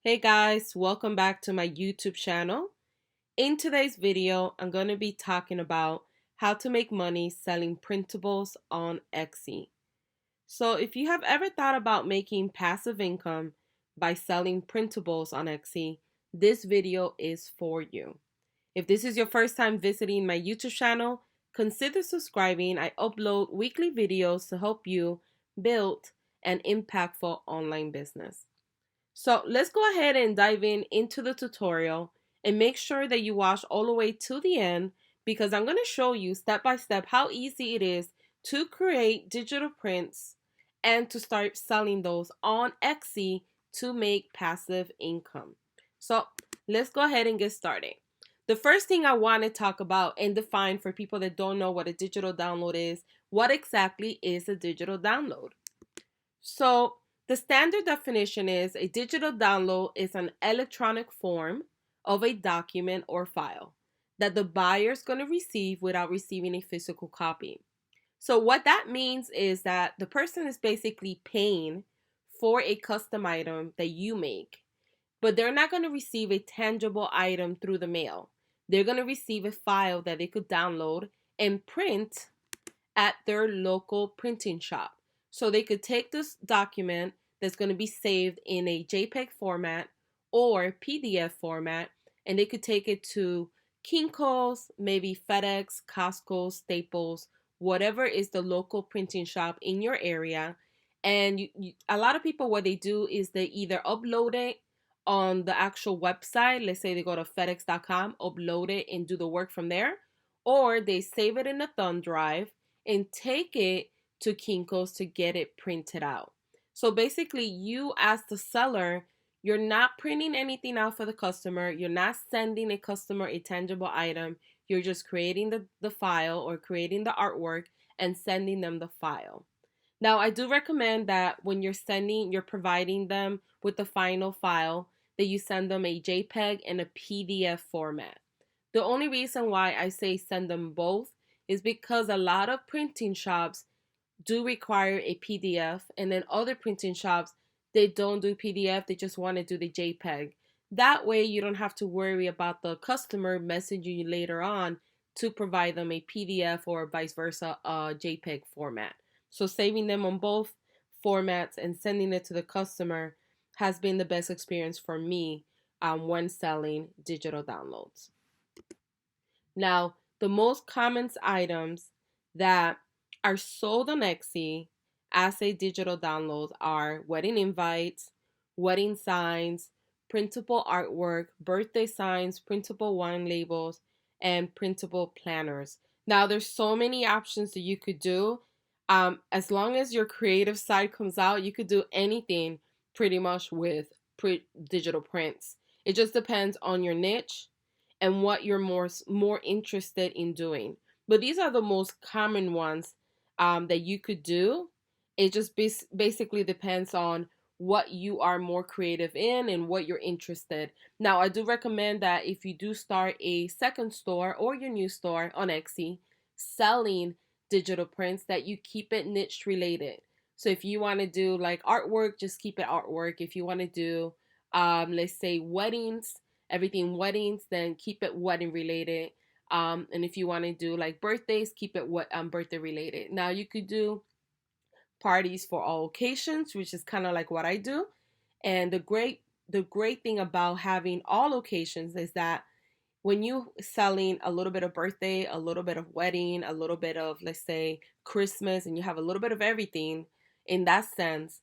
Hey guys, welcome back to my YouTube channel. In today's video, I'm going to be talking about how to make money selling printables on Etsy. So if you have ever thought about making passive income by selling printables on Etsy, this video is for you. If this is your first time visiting my YouTube channel, consider subscribing. I upload weekly videos to help you build an impactful online business. So let's go ahead and dive into the tutorial and make sure that you watch all the way to the end because I'm going to show you step by step how easy it is to create digital prints and to start selling those on Etsy to make passive income. So let's go ahead and get started. The first thing I want to talk about and define for people that don't know what a digital download is, what exactly is a digital download? So the standard definition is a digital download is an electronic form of a document or file that the buyer is going to receive without receiving a physical copy. So what that means is that the person is basically paying for a custom item that you make, but they're not going to receive a tangible item through the mail. They're going to receive a file that they could download and print at their local printing shop. So they could take this document that's going to be saved in a JPEG format or PDF format, and they could take it to Kinko's, maybe FedEx, Costco, Staples, whatever is the local printing shop in your area. And a lot of people, what they do is they either upload it on the actual website. Let's say they go to FedEx.com, upload it, and do the work from there, or they save it in a thumb drive and take it to Kinko's to get it printed out. So basically, you as the seller, you're not printing anything out for the customer. You're not sending a customer a tangible item. You're just creating the file or creating the artwork and sending them the file. Now, I do recommend that when you're providing them with the final file, that you send them a JPEG and a PDF format. The only reason why I say send them both is because a lot of printing shops do require a PDF, and then other printing shops, they don't do PDF, they just want to do the JPEG. That way you don't have to worry about the customer messaging you later on to provide them a PDF or vice versa, a JPEG format. So saving them on both formats and sending it to the customer has been the best experience for me when selling digital downloads. Now, the most common items that are sold on Etsy as a digital download are wedding invites, wedding signs, printable artwork, birthday signs, printable wine labels, and printable planners. Now, there's so many options that you could do. As long as your creative side comes out, you could do anything pretty much with digital prints. It just depends on your niche and what you're more interested in doing. But these are the most common ones that you could do. It just basically depends on what you are more creative in and what you're interested. Now, I do recommend that if you do start a second store or your new store on Etsy selling digital prints, that you keep it niche related. So if you want to do like artwork, just keep it artwork. If you want to do, let's say weddings, everything weddings, then keep it wedding related. And if you want to do like birthdays, keep it birthday related. Now you could do parties for all occasions, which is kind of like what I do. And the great thing about having all occasions is that when you selling a little bit of birthday, a little bit of wedding, a little bit of, let's say, Christmas, and you have a little bit of everything in that sense,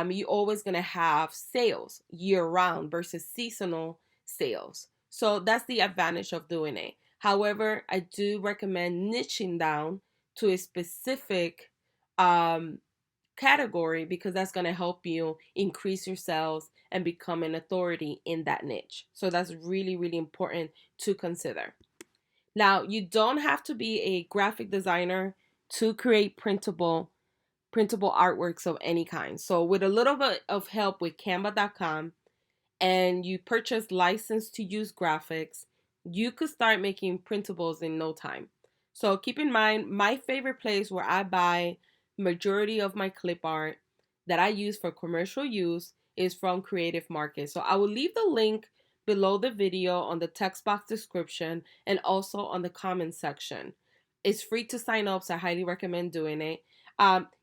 you always going to have sales year round versus seasonal sales. So that's the advantage of doing it. However, I do recommend niching down to a specific category because that's going to help you increase your sales and become an authority in that niche. So that's really, really important to consider. Now, you don't have to be a graphic designer to create printable artworks of any kind. So with a little bit of help with Canva.com and you purchase license to use graphics, you could start making printables in no time. So keep in mind, my favorite place where I buy majority of my clip art that I use for commercial use is from Creative Market. So I will leave the link below the video on the text box description and also on the comment section. It's free to sign up, so I highly recommend doing it.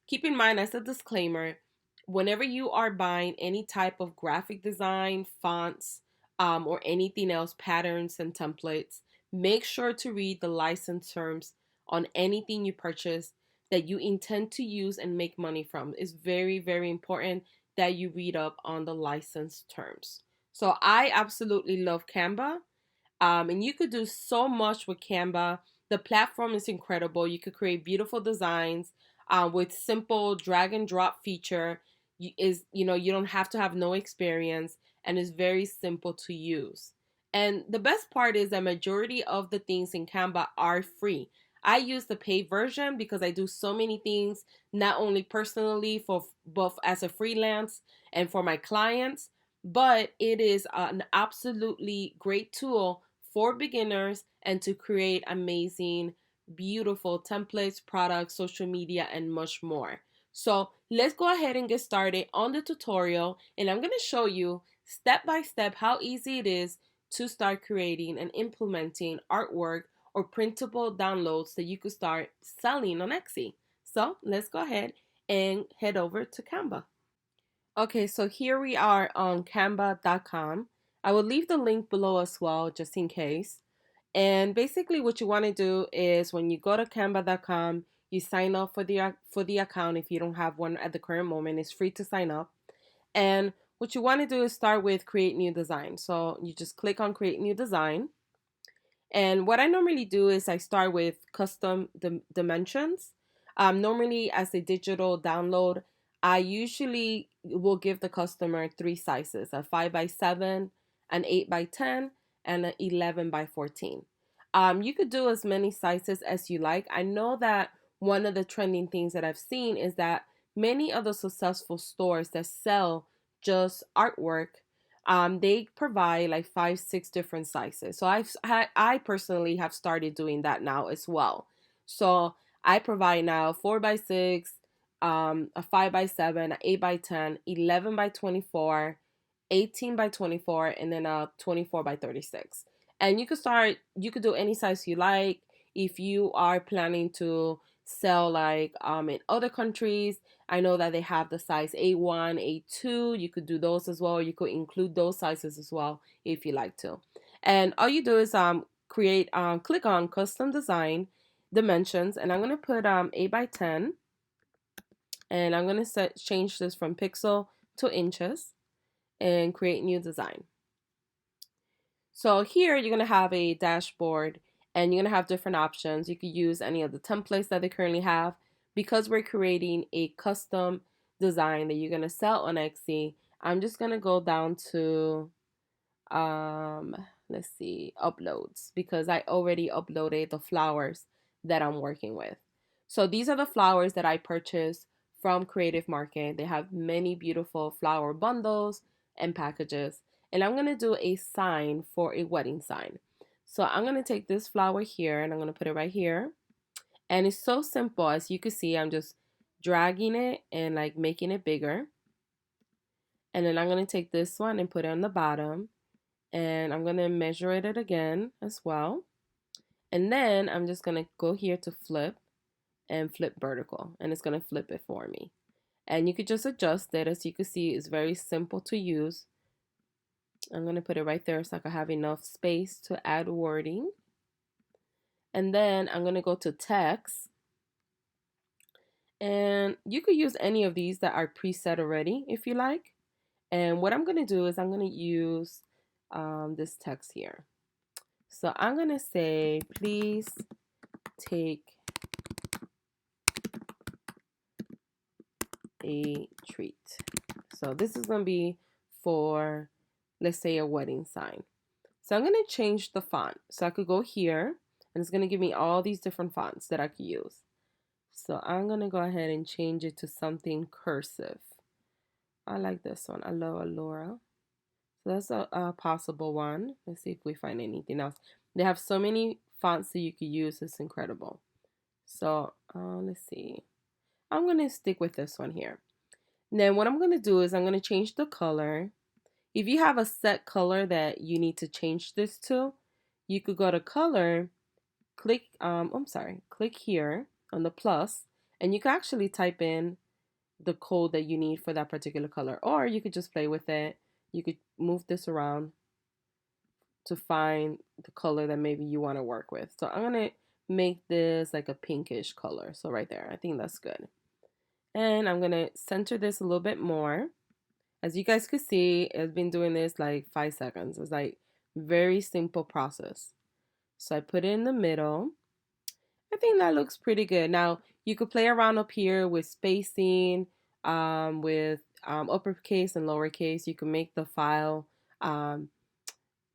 Keep in mind, as a disclaimer, whenever you are buying any type of graphic design, fonts, or anything else, patterns and templates, make sure to read the license terms on anything you purchase that you intend to use and make money from. It's very, very important that you read up on the license terms. So I absolutely love Canva. And you could do so much with Canva. The platform is incredible. You could create beautiful designs with simple drag and drop feature. You don't have to have no experience, and it's very simple to use. And the best part is that majority of the things in Canva are free. I use the paid version because I do so many things, not only personally for both as a freelance and for my clients, but it is an absolutely great tool for beginners and to create amazing, beautiful templates, products, social media, and much more. So let's go ahead and get started on the tutorial, and I'm going to show you step by step how easy it is to start creating and implementing artwork or printable downloads that you could start selling on Etsy. So let's go ahead and head over to Canva. Okay, so here we are on canva.com. I will leave the link below as well, just in case. And basically what you want to do is when you go to canva.com, you sign up for the account if you don't have one at the current moment. It's free to sign up. And what you want to do is start with create new design. So you just click on create new design. And what I normally do is I start with custom dimensions. Normally, as a digital download, I usually will give the customer three sizes: a 5 by 7, an 8 by 10, and an 11 by 14. You could do as many sizes as you like. I know that one of the trending things that I've seen is that many of the successful stores that sell just artwork, they provide like 5, 6 different sizes. So I personally have started doing that now as well. So I provide now 4 by 6, a 5 by 7, a 8 by 10, 11 by 24, 18 by 24, and then a 24 by 36. And you could do any size you like. If you are planning to sell like in other countries, I know that they have the size A1, A2. You could do those as well. You could include those sizes as well if you like to. And all you do is click on custom design dimensions, and I'm going to put 8 by 10, and I'm going to change this from pixel to inches and create new design. So here you're going to have a dashboard, and you're going to have different options. You could use any of the templates that they currently have. Because we're creating a custom design that you're going to sell on Etsy, I'm just going to go down to, let's see, uploads, because I already uploaded the flowers that I'm working with. So these are the flowers that I purchased from Creative Market. They have many beautiful flower bundles and packages. And I'm going to do a sign for a wedding sign. So I'm going to take this flower here and I'm going to put it right here. And it's so simple. As you can see, I'm just dragging it and like making it bigger. And then I'm going to take this one and put it on the bottom. And I'm going to measure it again as well. And then I'm just going to go here to flip and flip vertical. And it's going to flip it for me. And you could just adjust it. As you can see, it's very simple to use. I'm going to put it right there so I can have enough space to add wording. And then I'm going to go to text. And you could use any of these that are preset already if you like. And what I'm going to do is I'm going to use this text here. So I'm going to say, please take a treat. So this is going to be for, let's say, a wedding sign. So I'm going to change the font. So I could go here and it's going to give me all these different fonts that I could use. So I'm going to go ahead and change it to something cursive. I like this one. I love Allura. So that's a possible one. Let's see if we find anything else. They have so many fonts that you could use. It's incredible. So let's see. I'm going to stick with this one here. Then what I'm going to do is I'm going to change the color. If you have a set color that you need to change this to, you could go to color, click, click here on the plus, and you can actually type in the code that you need for that particular color, or you could just play with it. You could move this around to find the color that maybe you want to work with. So I'm going to make this like a pinkish color. So right there, I think that's good. And I'm going to center this a little bit more. As you guys could see, I've been doing this like 5 seconds. It's like very simple process. So I put it in the middle. I think that looks pretty good. Now you could play around up here with spacing, with uppercase and lowercase. You can make the file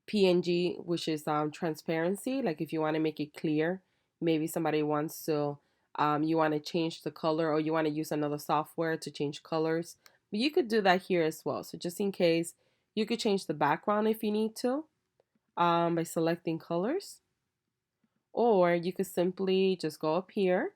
PNG, which is transparency. Like if you want to make it clear, maybe somebody wants to, you want to change the color, or you want to use another software to change colors. But you could do that here as well. So just in case, you could change the background if you need to, by selecting colors. Or you could simply just go up here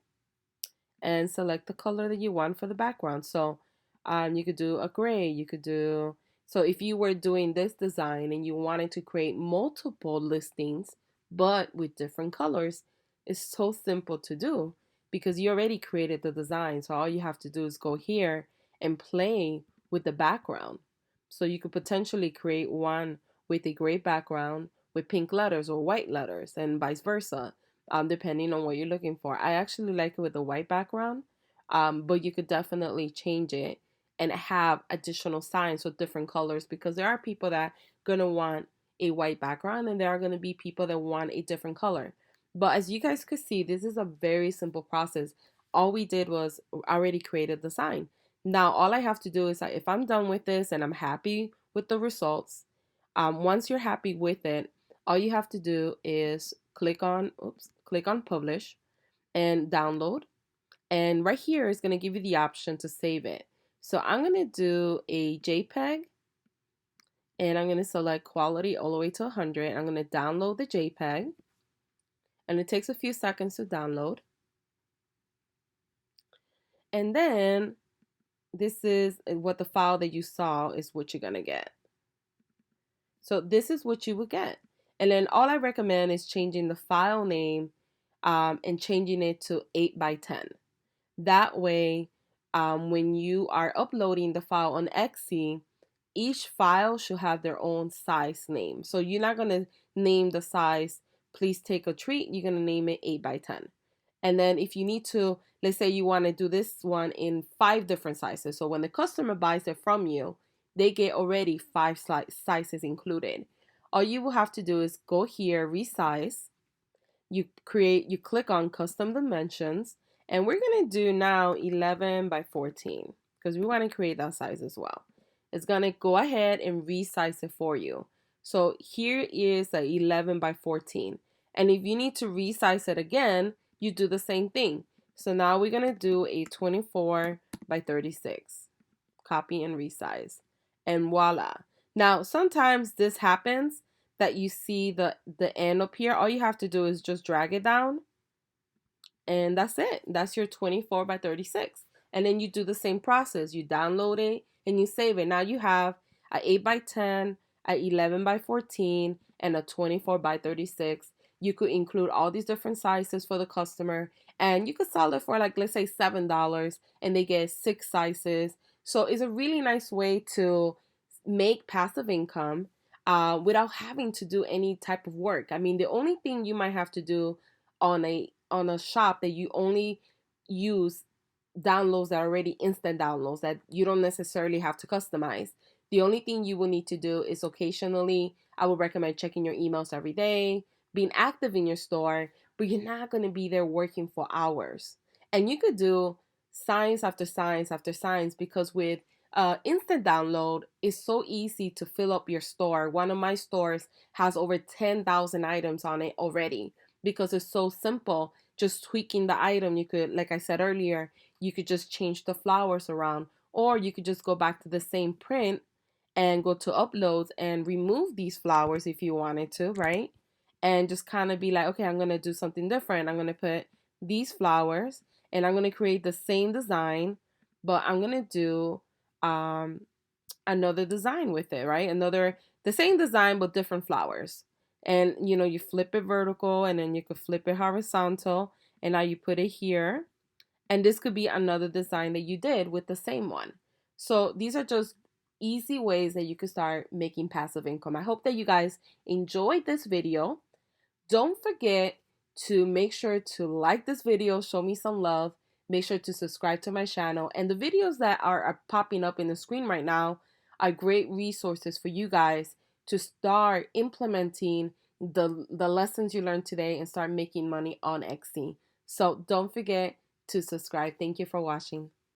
and select the color that you want for the background. So you could do a gray, you could do, so if you were doing this design and you wanted to create multiple listings, but with different colors, it's so simple to do because you already created the design. So all you have to do is go here and play with the background. So you could potentially create one with a gray background with pink letters or white letters and vice versa, depending on what you're looking for. I actually like it with a white background, but you could definitely change it and have additional signs with different colors because there are people that are going to want a white background and there are going to be people that want a different color. But as you guys could see, this is a very simple process. All we did was already created the sign. Now, all I have to do is that if I'm done with this and I'm happy with the results, once you're happy with it, all you have to do is click on publish and download. And right here is going to give you the option to save it. So I'm going to do a JPEG and I'm going to select quality all the way to 100. I'm going to download the JPEG and it takes a few seconds to download. And then this is what the file that you saw is what you're going to get. So this is what you would get. And then all I recommend is changing the file name and changing it to 8 by 10. That way, when you are uploading the file on Etsy, each file should have their own size name. So you're not going to name the size, please take a treat. You're going to name it 8 by 10. And then if you need to, let's say you want to do this one in 5 different sizes. So when the customer buys it from you, they get already 5 sizes included. All you will have to do is go here, resize. You click on custom dimensions, and we're going to do now 11 by 14 because we want to create that size as well. It's going to go ahead and resize it for you. So here is the 11 by 14. And if you need to resize it again, you do the same thing. So now we're going to do a 24 by 36. Copy and resize. And voila. Now, sometimes this happens that you see the end up here. All you have to do is just drag it down. And that's it. That's your 24 by 36. And then you do the same process. You download it and you save it. Now you have a 8 by 10, a 11 by 14, and a 24 by 36. You could include all these different sizes for the customer. And you could sell it for like, let's say $7 and they get 6 sizes. So it's a really nice way to make passive income without having to do any type of work. I mean, the only thing you might have to do on a shop that you only use downloads that are already instant downloads that you don't necessarily have to customize. The only thing you will need to do is occasionally, I would recommend checking your emails every day, being active in your store, but you're not going to be there working for hours. And you could do signs after signs after signs because with instant download, it's so easy to fill up your store. One of my stores has over 10,000 items on it already because it's so simple. Just tweaking the item, you could, like I said earlier, you could just change the flowers around, or you could just go back to the same print and go to uploads and remove these flowers if you wanted to, right? And just kind of be like, okay, I'm going to do something different. I'm going to put these flowers and I'm going to create the same design, but I'm going to do another design with it, right? Another, the same design but different flowers. And you flip it vertical and then you could flip it horizontal, and now you put it here. And this could be another design that you did with the same one. So these are just easy ways that you could start making passive income. I hope that you guys enjoyed this video. Don't forget to make sure to like this video, show me some love. Make sure to subscribe to my channel. And the videos that are popping up in the screen right now are great resources for you guys to start implementing the lessons you learned today and start making money on Etsy. So don't forget to subscribe. Thank you for watching.